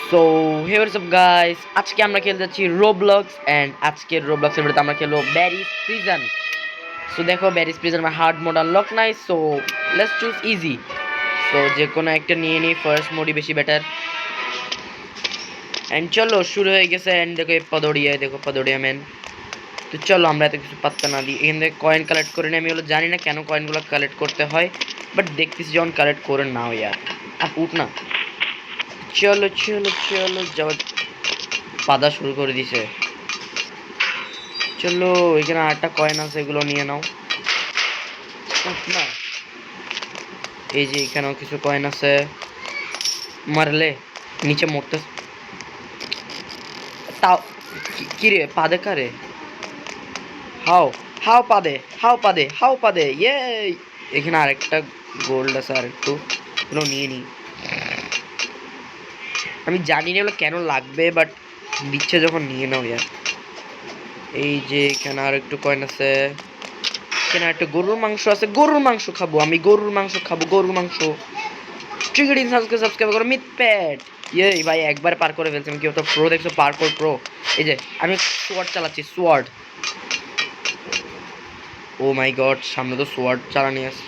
So hey what's up guys, আজকে আমরা খেলতে যাচ্ছি রোবলক্স এন্ড আজকের রোবলক্সের ভিতরে আমরা খেলবো ব্যারিস প্রিজন। সো দেখো ব্যারিস প্রিজন আমার হার্ড মোড আনলক নাই, so let's choose easy. So যে কোনো একটা নিয়ে নিই, ফার্স্ট মোডই বেশি বেটার। এন্ড চলো শুরু হয়ে গেছে। এন্ড দেখো দেখো পদড়িয়া ম্যান। তো চলো আমরা এত কিছু পাত্তা না দিই, এখান থেকে কয়েন কালেক্ট করে নিই। আমি হলো জানি না কেন কয়েনগুলো কালেক্ট করতে হয়, বাট দেখতেছি যখন কালেক্ট করে নাও ইয়ার। আর উঠ না, চলো চলো চলো যাওয়া। পাদা শুরু করে দিছে। চলো এখানে 8টা কয়েন আছে, এগুলো নিয়ে নাও। না, এই যে এখানেও কিছু কয়েন আছে। মারলে নিচে মরতে তাও। কি রে পাদে কারে? হাও হাও পাদে, হাও পাদে, হাও পাদে, ইয়ে। এখানে আরেকটা গোল্ড আছে, আর একটু এগুলো নিয়ে নিই। আমি জানি না এগুলো কেন লাগবে, বাট দিচ্ছে যখন নিয়ে নাও ইয়ার। এই যে এখানে আর একটু কয়েন আছে। এখানে একটা গরুর মাংস আছে, গরুর মাংস খাবো আমি, গরুর মাংস খাবো, গরুর মাংস। ট্রিগরিং সাবস্ক্রাইব করো মিট প্যাড। ইয়ে ভাই একবার পার করে ফেলছি আমি। কি হতো প্রো দেখছো, পারকোর প্রো। এই যে আমি সোয়ার্ড চালাচ্ছি, সোয়ার্ড। ও মাই গড, সামনে তো সোয়ার্ড চালানি আছে।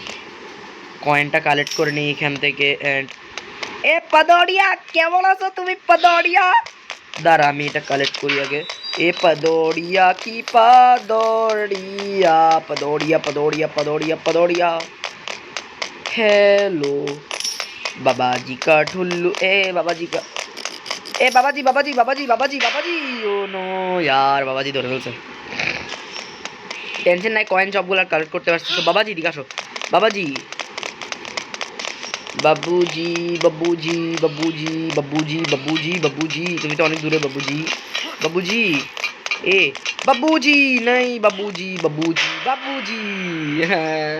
কয়েনটা কালেক্ট করে নিই এখান থেকে। এন্ড এ পদড়িয়া, কেমন আছো তুমি পদড়িয়া? দাঁড়া আমি এটা কালেক্ট করি আগে। এ পদড়িয়া কি পদড়িয়া, পদড়িয়া পদড়িয়া পদড়িয়া পদড়িয়া। हेलो बाबा जी का ठुल्लू, ए बाबा जी का, ए बाबा जी बाबा जी बाबा जी बाबा जी बाबा जी। ओ नो यार, बाबा जी ধরে ফেলছে। টেনশন নাই, কয়েন সবগুলো কালেক্ট করতে পারছি। তো বাবাজি দিকে আসো, বাবাজি বাবুজি বাবুজি বাবুজি বাবুজি বাবুজি বাবুজি। তুমি তো অনেক দূরে বাবুজি, বাবুজি। এ বাবুজি নাই, বাবুজি বাবুজি বাবুজি। হ্যাঁ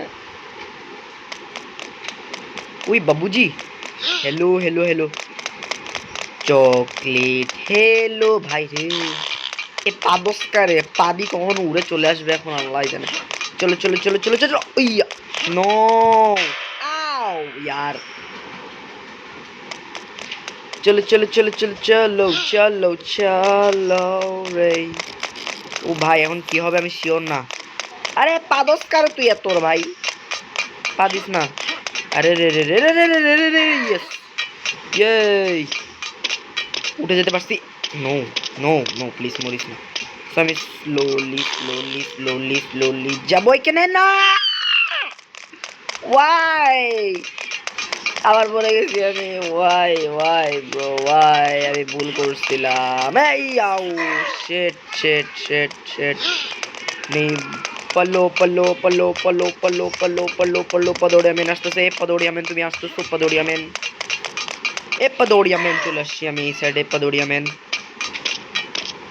ওই বাবুজি। Hello hello hello chocolate, hello ভাই রে। এ পাদস্কারে পাদি কখন উড়ে চলে আসবে এখন আল্লাহ জানে। চলো চলো চলো চলো চলো, ইয়া নো, আও यार। চলো চলো চলো চলো চলো চলো চলো রে। ও ভাই এখন কি হবে আমি শিওর না। আরে পাদস্কার তুই এত তোর ভাই পাদিস না। আরে রে রে রে রে রে রে রে রে, ইয়েস ইয়ে। উঠে যেতে পারছি। নো নো নো প্লিজ মরিস না। সো আমি স্লোলি স্লোলি স্লোলি স্লোলি যাবো এখানে না। ওয়াই আবার বলে গেছি আমি। ওয়াই ওয়াই ব্রো ওয়াই, আমি ভুল করছিলাম। এই আউ শিট শিট শিট শিট। নেই পল্লো পল্লো পল্লো পল্লো পল্লো পল্লো পল্লো পল্লো পদৌড়িয়া মেন আসতেছে। পদৌড়িয়া মেন তুমি আসতেছো, পদৌড়িয়া মেন। এ পদৌড়িয়া মেন চলে আসছি আমি এই সাইডে। পদৌড়িয়া মেন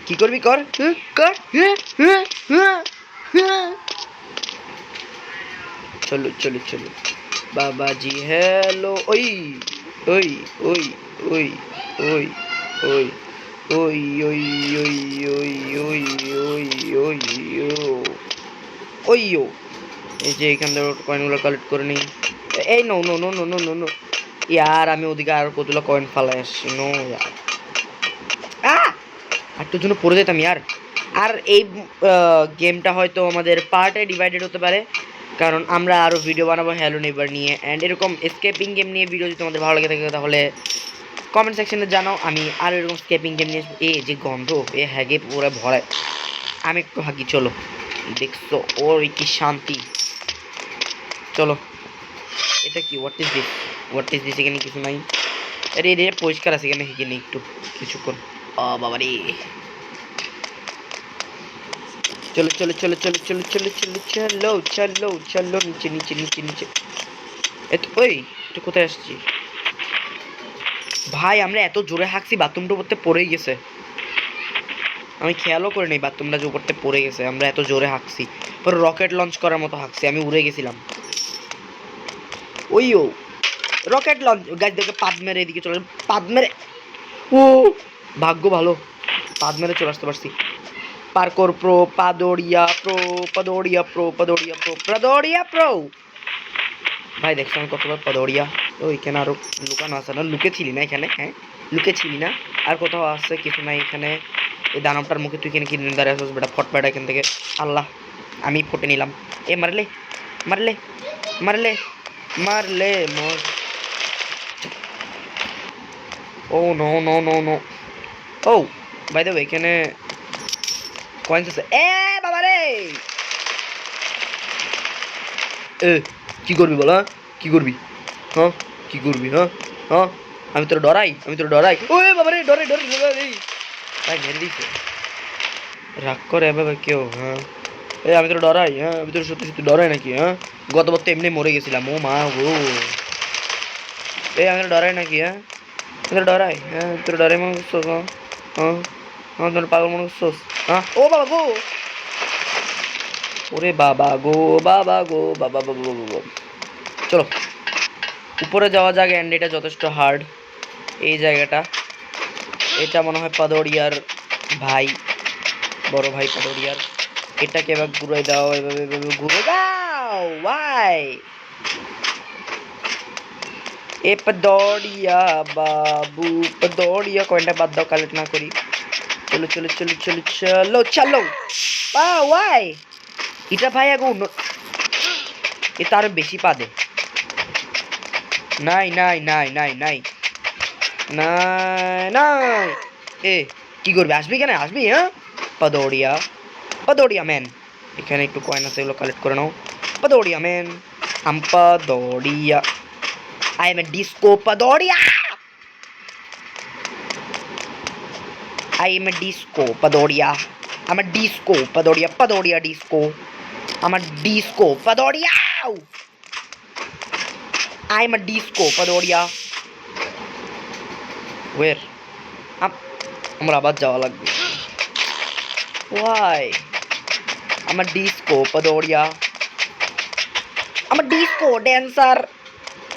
কি করবি কর, কর। চলো চলো চলো বাবাজি হ্যালো। ওই ওই ওই ওই ওই ওই ওই ওই ওই ওই ওই ওই ওই ওই ও। এই যে এখান থেকে কয়েনগুলো কালেক্ট করে নিই। এই no no no no no no no ইয়ার, আমি ওদিকে আর কতগুলো কয়েন ফালাই আসছি। নো ইয়ার, একটুর জন্য পড়ে যেতাম ইয়ার। আর এই গেমটা হয়তো আমাদের পার্টে ডিভাইডেড হতে পারে, কারণ আমরা আরও ভিডিও বানাবো হ্যালো নেইবার নিয়ে। অ্যান্ড এরকম স্কেপিং গেম নিয়ে ভিডিও যদি তোমাদের ভালো লাগে থাকে তাহলে কমেন্ট সেকশনে জানাও, আমি আর এরকম স্কেপিং গেম নিয়ে আসবো। এ যে গন্ধ, এ হ্যাগে পুরো ভরায়। আমি একটু হাগি, চলো দেখছো ওর কি শান্তি। চলো এটা কি, what is this, what is this? এখানে কিছু নাই। আরে রে পরিষ্কার আছে এখানে, হেগে নেই একটু কিছুক্ষণ। ও বাবা রে। চলো চলো চলো চলো চলো চলো চলো চলো চলো চলো নিচে নিচে নিচে নিচে। ওই এটা কোথায় আসছি ভাই? আমরা এত জোরে হাঁকছি বাথরুমটা উপরতে পড়েই গেছে। আমি খেয়ালও করে নেই বাথরুমটা যে উপরতে পড়ে গেছে। আমরা এত জোরে হাঁকছি, পরে রকেট লঞ্চ করার মতো হাঁকছি, আমি উড়ে গেছিলাম। ওই ও রকেট লঞ্চ গাছ দেখে পাদ মেরে এদিকে চলে, পাদ মেরে। ও ভাগ্য ভালো, পাদ মেরে চলে আসতে পারছি। পার্কোর প্রো, পাদোড়িয়া প্রো, পাদোড়িয়া প্রো, পাদোড়িয়া প্রো, পাদোড়িয়া প্রো। ভাই দেখছো আমি কতবার পদৌড়িয়া। তো এখানে আরো লুকানো আছে না? লুকেছিলি না এখানে? হ্যাঁ লুকেছিলি না? আর কোথাও আছে কিছু নাই এখানে। এই দানবটার মুখে তুই কিনে কিনে দাঁড়িয়ে আসছিস বেটা, ফটফাটা এখান থেকে। আল্লাহ, আমি ফটে নিলাম। এ মারলে মারলে মারলে মারলে মর। Oh no no no no. Oh by the way, এখানে কয়েন্স আছে। এ বাবা রে, এ কি করবি বল? হ্যাঁ কি করবি? হ্যাঁ কি করবি? হ্যাঁ হ্যাঁ, আমি তোর ডরাই? আমি তোর ডরাই? ওই বাবা রে, ডরে ডরে ডরে ভাই, মেরে দিছে। রাগ করে এভাবে কেউ? হ্যাঁ এই আমি তোর ডরাই? হ্যাঁ আমি তোর সত্যি সত্যি ডরাই নাকি? হ্যাঁ গতবার তো এমনি মরে গেছিলাম। ও মা গো, এই আমি তোর ডরাই নাকি? হ্যাঁ আমি তোর ডরাই? হ্যাঁ তোর ডরাই মনে করছোস? হ্যাঁ হ্যাঁ হ্যাঁ, তোর পাগল মনে করছোস? হ্যাঁ ও বাবা গো, ওরে বাবা গো, বাবা গো, বাবা বাবা বাবা বাবা। চলো উপরে যাওয়া যাক, অ্যান্ড এটা যথেষ্ট হার্ড এই জায়গাটা। এটা মনে হয় পাদরিয়ার ভাই, বড় ভাই পাদরিয়ার। এটাকে এবার ঘুরে দাও, এভাবে এভাবে ঘুরে দাও। ওয়াই এ পাদরিয়া বাবু, পাদরিয়া কয়েনটা বাদ দাও, কালেক্ট না করি। চলো চলো চলো চলো চলো চলো। ওয়াই এটা ভাই আগো, এ তো আরো বেশি পা দে। নাই নাই নাই নাই নাই নাই নাই। এ কি করবি? আসবি কেন? আসবি? হ্যাঁ পাদৌড়িয়া, পাদৌড়িয়া ম্যান। এখানে একটু কয়েন আছে, এগুলো কালেক্ট করে নাও। পাদৌড়িয়া ম্যান, আম পাদৌড়িয়া, আই এম এ ডিস্কো পাদৌড়িয়া, আই এম এ ডিস্কো পাদৌড়িয়া, আমার ডিস্কো পাদৌড়িয়া, পাদৌড়িয়া ডিস্কো, আমার ডিস্কো পাদৌড়িয়া, আই এম এ ডিস্কো পাদৌড়িয়া। ওয়ের আমার আবার যাওয়া লাগবে। ওয়াই আমার ডিস্কো পাদৌড়িয়া, আমার disco dancer,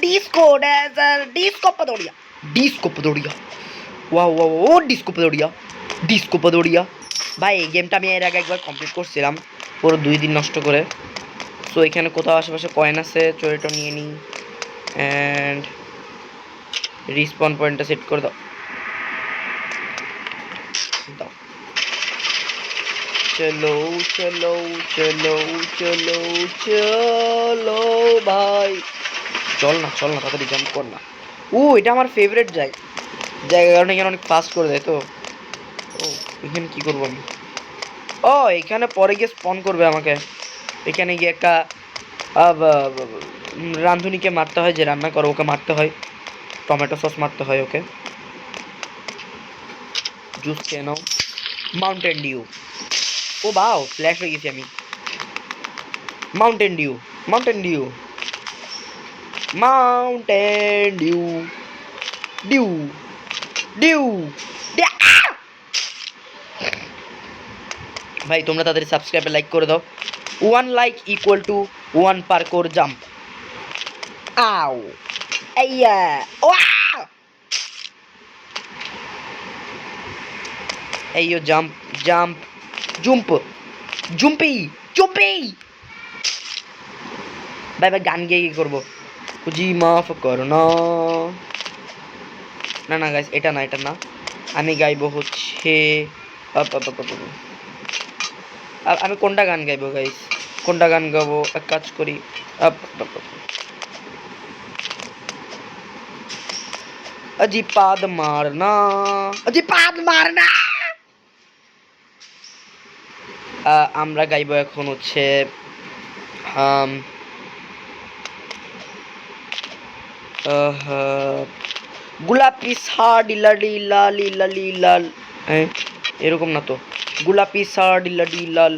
disco dancer, disco পাদৌড়িয়া, ডিস্কো পাদৌড়িয়া। ওয়াও ওয়াও ও ডিস্কো পাদৌড়িয়া, ডিস্কো পাদৌড়িয়া। ভাই এই গেমটা আমি এর আগে একবার কমপ্লিট করছিলাম পুরো 2 দিন নষ্ট করে। সো এখানে কোথাও আশেপাশে কয়েন আছে, চোরিটা নিয়ে নিই। অ্যান্ড রিস্পন পয়েন্টটা সেট করে দাও। দাও চলো চলো চলো চলো চলো ভাই, চল না চল না, তাড়াতাড়ি জাম্প কর না। এটা আমার ফেভারিট জায়গা, কারণ এখানে অনেক ফাস্ট করে দেয় তো। ও এখানে কি করবো আমি? এখানে পরে গিয়ে স্পন করবে আমাকে। এখানে গিয়ে একটা রাঁধুনিকে মারতে হয়, যে রান্না করে ওকে মারতে হয়, টমেটো সস মারতে হয় ওকে। জুস খেয়ে নাও, মাউন্টেন ডিউ। ও বাও, ফ্ল্যাশ হয়ে গেছি আমি। Mountain Dew, Mountain Dew, Mountain Dew, Dew Dew. ভাই তোমরা তাদের সাবস্ক্রাইবে লাইক করে দাও। 1 like equal to 1 parkour jump. আও আইয়া ওয়া, এইও জাম্প জাম্প জুম্প জুম্পি জুম্পি। ভাই ভাই গান গিয়ে কি করবো? জি মাফ করো না। না না গাইস, এটা না, এটা না। আমি গাইবো হচ্ছে আমি কোনটা গান গাইবো গাইস? কোনটা গান গাবো? এক কাজ করি, अजी पाद मारना, अजी पाद मारना। আমরা গাইবো এখন হচ্ছে গোলাপি শাড়ি লালি লালি লালি লাল। এরকম না তো, গোলাপি শাড়ি লাডি লাল,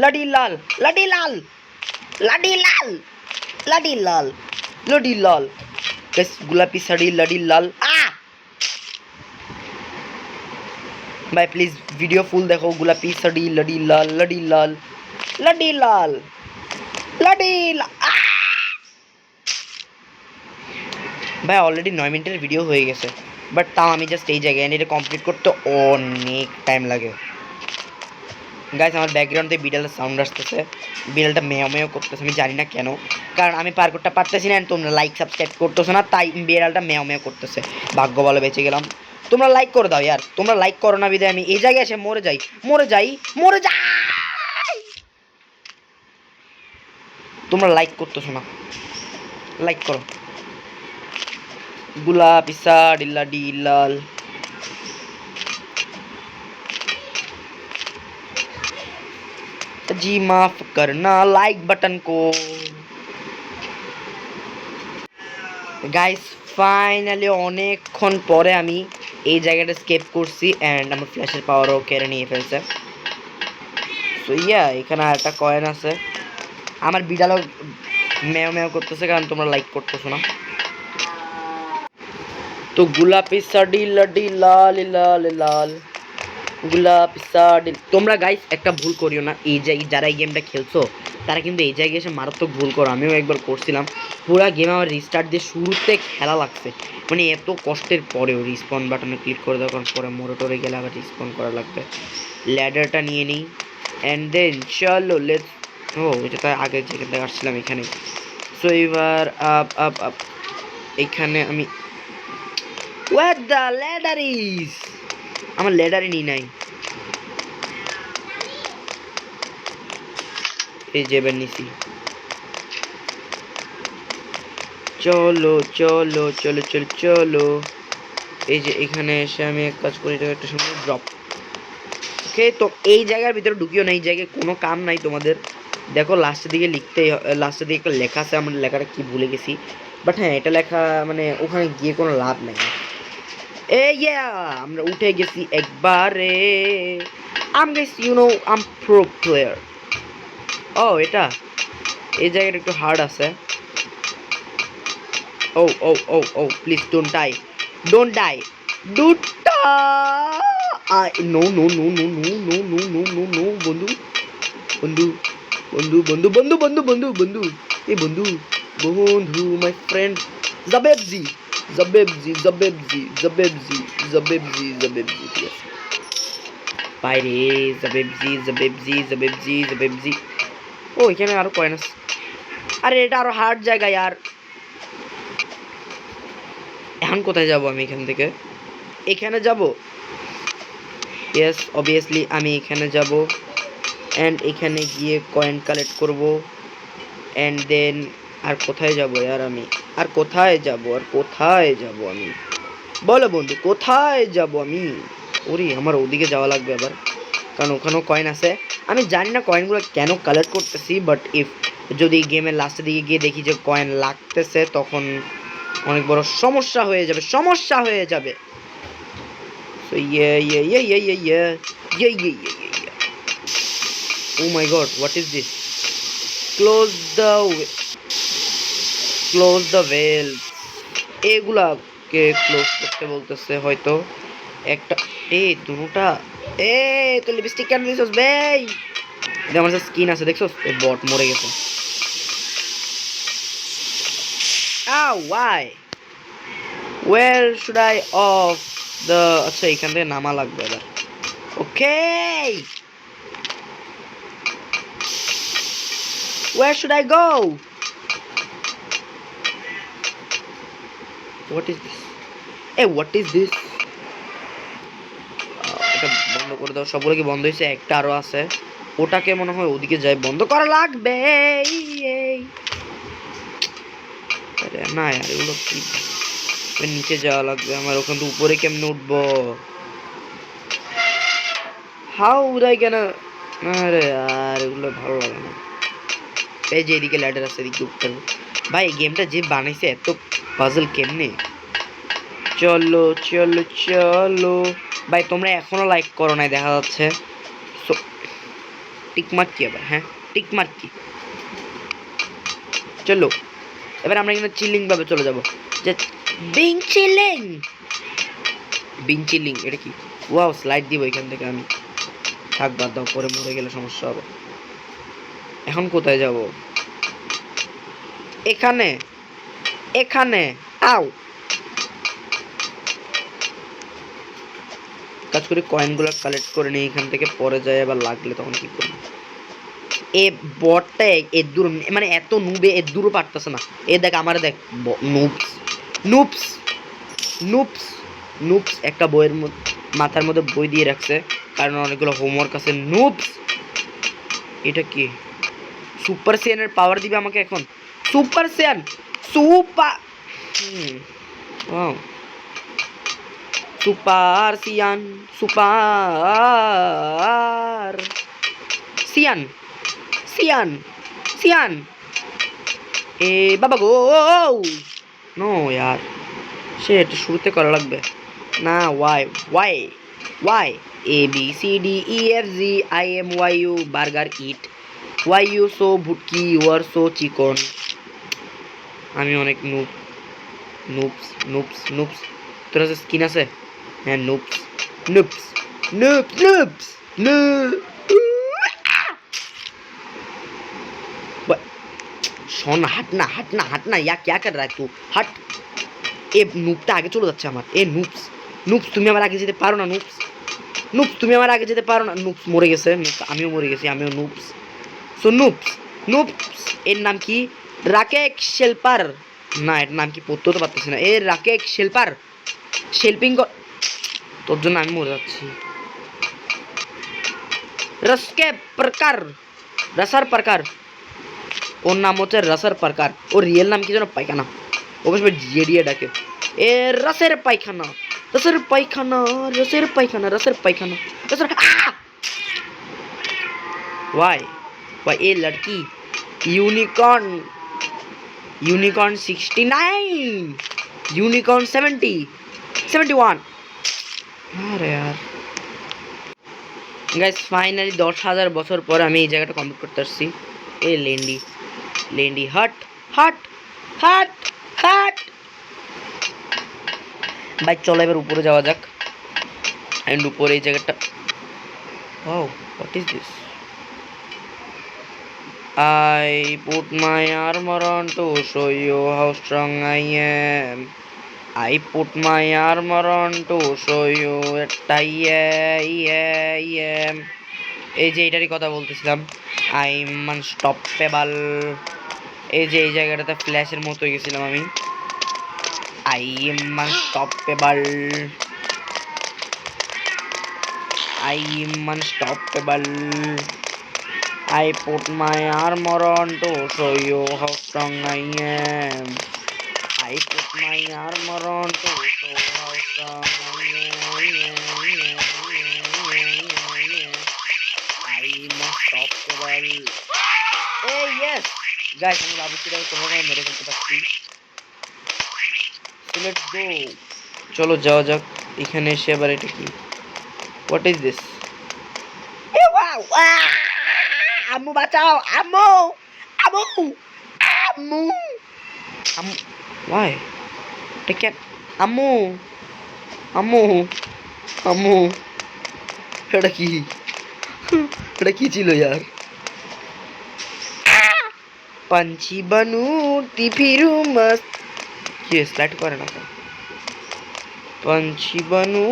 লাডি লাল, লাডি লাল, লাডি লাল, লাডি লাল, লাডি লাল। গোলাপি শাড়ি লাডি লাল। ভাই প্লিজ ভিডিও ফুল দেখো। গোলাপি শাড়ি লাডি লাল, লাডি লাল, লাডি লাল, লাডি লাল। ভাই অলরেডি 9 মিনিটের ভিডিও হয়ে গেছে, বাট তাও আমি জাস্ট এই জায়গায় এটা কমপ্লিট করতে অনেক টাইম লাগে। গাইস আমার ব্যাকগ্রাউন্ডে বিড়ালের সাউন্ড আসতেছে, বিড়ালটা মেও মেও করতেছে, আমি জানি না কেন, কারণ আমি পার করতে পারতেছি না, তোমরা লাইক সাবস্ক্রাইব করতেছো না, তাই বিড়ালটা মেও মেও করতেছে। ভাগ্য ভালো বেঁচে গেলাম। তোমরা লাইক করে দাও ইয়ার, তোমরা লাইক করো না বিদায় আমি এই জায়গায় এসে মরে যাই, মরে যাই, মরে যাই। তোমরা লাইক করতেছো না, লাইক করো। गुला पिसा डिल्ला डिलाल जी माफ करना लाइक बटन को। गाइस फाइनली অনেকক্ষণ পরে আমি এই জায়গাটা স্কেপ করছি এন্ড আমার ফ্ল্যাশের পাওয়ারও কেড়ে নিয়ে ফেলছে। সো ইয়া এখানে একটা কয়েন আছে, আমার বিড়ালও মেও মেও করতেছে কারণ তোমরা লাইক করতেছো না। তো গোলাপি সাডি লাডি লাল লাল লাল গোলাপি সাডি। তোমরা গাইস একটা ভুল করিও না, এই যে যারা এই গেমটা খেলছো তারা কিন্তু এই জায়গায় এসে মারাত্মক ভুল করো। আমিও একবার করছিলাম, পুরো গেম আমার রিস্টার্ট দিয়ে শুরুতে খেলা লাগছে, মানে এত কষ্টের পরেও রিস্পন বাটনে ক্লিক করে দেওয়ার কারণ পরে মোড়ে টোরে গেলে আবার রিস্পন করা লাগবে। ল্যাডারটা নিয়ে নিই অ্যান্ড দেন চলো লেটস, ও এটা তো আগে যেখান থেকে আসছিলাম এখানে। সো এবার আপ আপ আপ এখানে আমি Where the ladder is? আমার ladder ই নাই। এই যে এবার নিছি। চলো চলো চলো চলো চলো। এই যে এখানে এসে আমি এক কাজ করি, একটা সময় ড্রপ। ওকে তো এই জায়গার ভিতরে ঢুকিও না, এই জায়গায় কোনো কাম নাই তোমাদের। দেখো লাস্টের দিকে লিখতে, লাস্টের দিকে একটা লেখা আছে, আমরা লেখাটা কি ভুলে গেছি, বাট হ্যাঁ এটা লেখা মানে ওখানে গিয়ে কোনো লাভ নাই। আমরা উঠে গেছি একবারে। আম প্রো প্লেয়ার। ও এটা এই জায়গাটা একটু হার্ড আছে। Oh oh oh oh please don't die, don't die, don't die. No no no no no no no no no no বন্ধু বন্ধু বন্ধু বন্ধু বন্ধু বন্ধু বন্ধু বন্ধু এই বন্ধু বন্ধু মাই ফ্রেন্ড জাবেবজি জাবেবজি জাবেবজি জাবেবজি জাবেবজি জাবেবজি। ঠিক আছে বাইরে জাবেবজি জাবেবজি জাবেবজি জাবেবজি। ও এখানে আরো কয়েন আছে, আরে এটা আরো হার্ড জায়গা यार। এখন কোথায় যাব আমি এখান থেকে? এখানে যাব, ইয়েস অবভিয়াসলি আমি এখানে যাব এন্ড এখানে গিয়ে কয়েন কালেক্ট করব এন্ড দেন আর কোথায় যাব यार আমি, আর কোথায় যাব, আর কোথায় যাব আমি, বলো বন্ধু কোথায় যাব আমি? ওরে আমার ওদিকে যাওয়া লাগবে আবার, কারণ ওখানেও কয়েন আছে। আমি জানি না কয়েনগুলো কেন কালেক্ট করতেছি, বাট ইফ যদি গেমের লাস্টের দিকে গিয়ে দেখি যে কয়েন লাগতেছে তখন অনেক বড় সমস্যা হয়ে যাবে, সমস্যা হয়ে যাবে। So oh my god what is this? Close the close the well. এগুলাকে ক্লোজ করতে বলতেছে হয়তো একটা। এই দুটোটা এ তো লিপস্টিক কেন দিছস বেই? এটা আমার স্কিন আছে দেখছস, এই বট মরে গেছে। Why where should I off the, আচ্ছা এখান থেকে নামা লাগবে এবার। ওকে where should I go? What is this? Hey, what is this? এটা বন্ধ করে দাও, সবগুলো কি বন্ধ হয়েছে? একটা আরো আছে, ওটাকে মনে হয় ওদিকে যাই বন্ধ করা লাগবে। আরে না यार এগুলো কি, নিচে যাওয়া লাগবে আমার, ওখান থেকে উপরে কেমনে উঠবো? How would I can? আরে আর এগুলো ভালো লাগে না। এই যে এদিকে ল্যাডার আছে, এদিকে উঠতে হবে। ভাই এই গেমটা যে বানাইছে এত পাজল কেমনে? চলো চলো চলো ভাই, তোমরা এখনো লাইক করো নাই দেখা যাচ্ছে। সো টিকমার্ক কি আবার? হ্যাঁ টিকমার্ক কি? চলো এবার আমরা কিন্তু চিলিং ভাবে চলে যাব, যে বিং চিলিং, বিং চিলিং এটা কি? ওয়াও স্লাইড দিব এখান থেকে আমি, থাক বাদ দাও, পরে মরে গেলে সমস্যা হবে। এখন কোথায় যাব? এখানে, এখানে আও কাজ করি, কয়েনগুলো কালেক্ট করে নিই এখান থেকে, পরে যায় আবার লাগলে তখন কি করবো। এ বটটা এর দূর মানে এত নুবে এর দূরও পারতেছে না। এ দেখ আমার দেখ নুপস নুপস নুপস নুপস একটা বইয়ের মধ্যে মাথার মধ্যে বই দিয়ে রাখছে, কারণ অনেকগুলো হোমওয়ার্ক আছে। নুপস এটা কি? সুপার সিয়ানের পাওয়ার দিবে আমাকে এখন। Super Saiyan super super Saiyan super Saiyan Saiyan Saiyan এ বাবা গো। নো यार সেট শুরুতে করা লাগবে না। Why why why A B C D E F G I am why you burger eat why you so ভুটকি ইউ আর সো চিকন। আমি অনেক নুপ নুপস নুপস নুপস। তোর কাছে স্কিন আছে? হ্যাঁ নুপস নুপস নুপস নুপস নু শোন হাট না ইয়া क्या कर रहा है तू हट। এ নুপটা আগে চলে যাচ্ছে আমার। এ নুপস নুপস তুমি আমার আগে যেতে পারো না। নুপস নুপস তুমি আমার আগে যেতে পারো না। নুপস মরে গেছে, আমিও মরে গেছি, আমিও নুপস। সো নুপস নুপস এর নাম কি? রাকেশ শেলপার। না এর নাম কি পড়তে তো পারতেছি না। এ রাকেশ শেলপার শেল্পিং তোর জন্য আমি মরে যাচ্ছি। রসকে প্রকার রসার প্রকার। ওর নাম হচ্ছে রসার প্রকার। ওর রিয়েল নাম কি যেন পায়খানা। ওকে সবাই জেডিয়ে ডাকে। এ রসের পায়খানা রসের পায়খানা রসের পায়খানা রসের পায়খানা রসের। वाई वाई ए लड़की यूनिकॉर्न यूनिकॉर्न 69 यूनिकॉर्न 70 71। अरे यार गाइस फाइनली 10,000 বছর পর আমি এই জায়গাটা কমপ্লিট করতে পারছি। এ লেন্ডি লেন্ডি হট হট হট হট। ভাই চলো এবার উপরে যাওয়া যাক। এন্ড উপরে এই জায়গাটা oh what is this? I put my armor on to show you how strong I am. I put my armor on to show you that I am. এই যে এটারই কথা বলতেছিলাম। I am unstoppable. এই যে এই জায়গাটাতে ফ্ল্যাশের মতো হয়ে গেছিলাম আমি। I am unstoppable. I am unstoppable. I put my armor on to show you how strong I am. I put my armor on to show how strong I am. I am unstoppable. Hey yes, guys, আমি বাবুচিটাকে কোনোভাবে মেরে ফেলতে পারছি। So let's go. চলো যাওয়া যাক। এখানে এসে আবার এটা কি? What is this? Hey wow! আম্মু বাঁচাও আম্মু আম্মু আম্মু আম্মু ওয়াই টেক আম্মু আম্মু আম্মু এটা কি? এটা কি ছিল यार? पंछी बनू फिरू मस्त কি স্লাইড করে না তো। पंछी बनू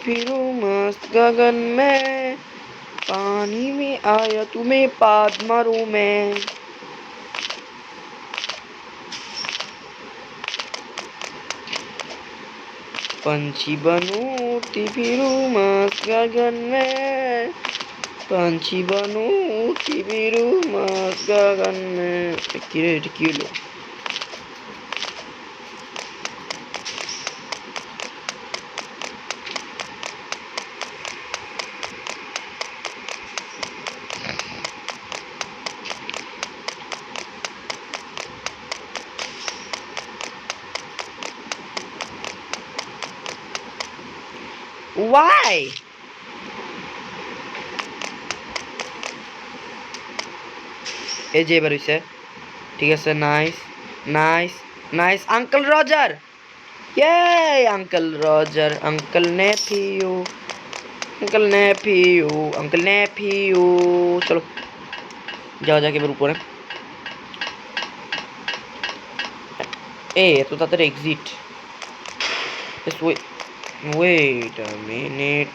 फिरू मस्त गगन में पानी में आया तुम्हें पाद मारूं मैं। पंछी बनूं फिरूं मस्त गगन में पंछी बनूं फिरूं मस्त गगन में। কিরে এটা কি হলো? Why? এই যে এবার হইছে। ঠিক আছে nice nice nice uncle Roger. ইয়ে uncle Roger uncle nephew uncle nephew uncle nephew. চলো যাওয়া যাক এবার উপরে। এ এত তাড়াতাড়ি এক্সিট। Wait a minute.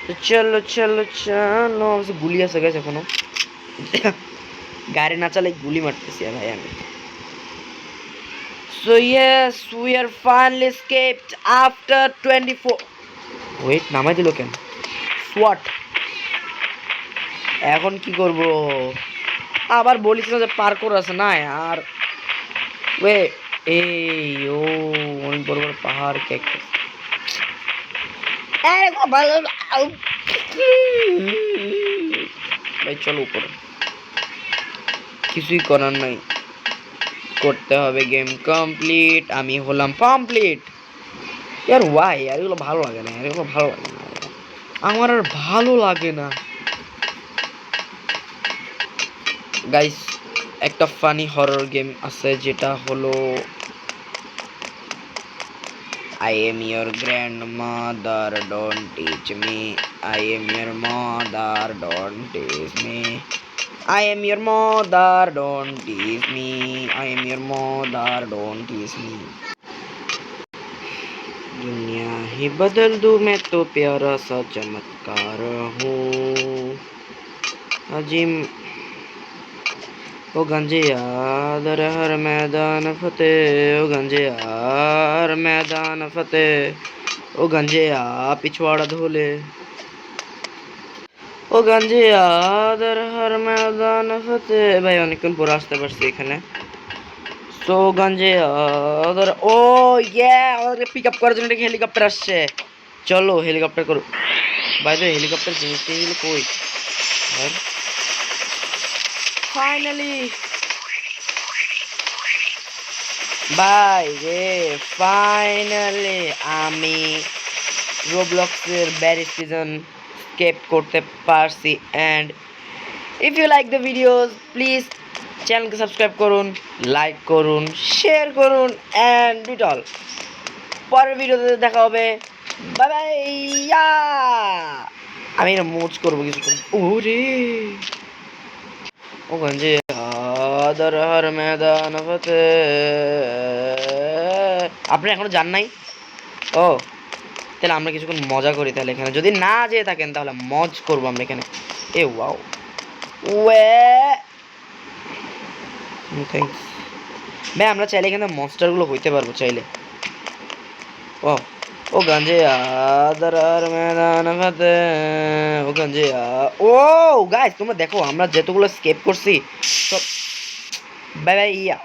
তো চলো চলো চলো, গুলি আছে গেছে এখনো। গাড়ি না চালে গুলি মারতেছি ভাই আমি। So yes, we are finally escaped after 24. Wait, নামাই দিল কেন? SWAT. এখন কি করব? আবার বলিস না যে পার্কোর আছে না আর। ওয়ে এই ও অনেক বড় বড় পাহাড় কেক। ভাই চলো উপরে, কিছুই করার নাই, করতে হবে গেম কমপ্লিট। আমি হলাম কমপ্লিট। ইয়ার ওয়াই আর এগুলো ভালো লাগে না, এগুলো ভালো লাগে না আমার, আর ভালো লাগে না গাইস। একটা ফানি হরর গেম আছে যেটা হলো I am your grandmother, don't teach me. I am your mother, don't teach me. I am your mother, don't tease me. I am your mother, don't tease me. दुनिया ही बदल दूं मैं तो प्यारा सा चमत्कार हूँ अजीम। ओ गंजे यार हर मैदान फतेह, ओ गंजे यार मैदान फतेह, ओ गंजे या पिछवाड़ा धोले, ও গঞ্জে আদার হর ময়দান ফতে। ভাই অনেকক্ষণ পরে আসতে পারছি এখানে। সো গঞ্জে আদার, ও ইয়ে আমাদেরকে পিক আপ করার জন্য একটা হেলিকপ্টার আসছে। চলো হেলিকপ্টার করো। ভাই তো হেলিকপ্টার জিনিস নিয়ে কই ফাইনালি ভাই রে, ফাইনালি আমি রোবলক্সের ব্যারি সিজন স্কেপ করতে পারছি। And if you like the videos please চ্যানেলকে সাবস্ক্রাইব করুন, লাইক করুন, শেয়ার করুন অ্যান্ড ইট অল। পরের ভিডিওতে দেখা হবে। Bye bye. আমি এটা মোজ করবো কিছুক্ষণ। ওরে ও গঞ্জে আদার হর ময়দান ফতে। আপনি এখনো যান নাই? ও তাহলে আমরা কিছুক্ষণ মজা করি তাহলে এখানে, যদি না যেয়ে থাকেন তাহলে মজ করবো আমরা এখানে। এ ওয়াও ওয়ে থ্যাংকস ভাই। আমরা চাইলে এখানে মনস্টারগুলো হইতে পারবো চাইলে। ও ও গঞ্জে আদার হর ময়দান ফতে, ও গঞ্জে ও গাইস তোমরা দেখো আমরা যেতগুলো স্কেপ করছি সব। বাই বাই ইয়া।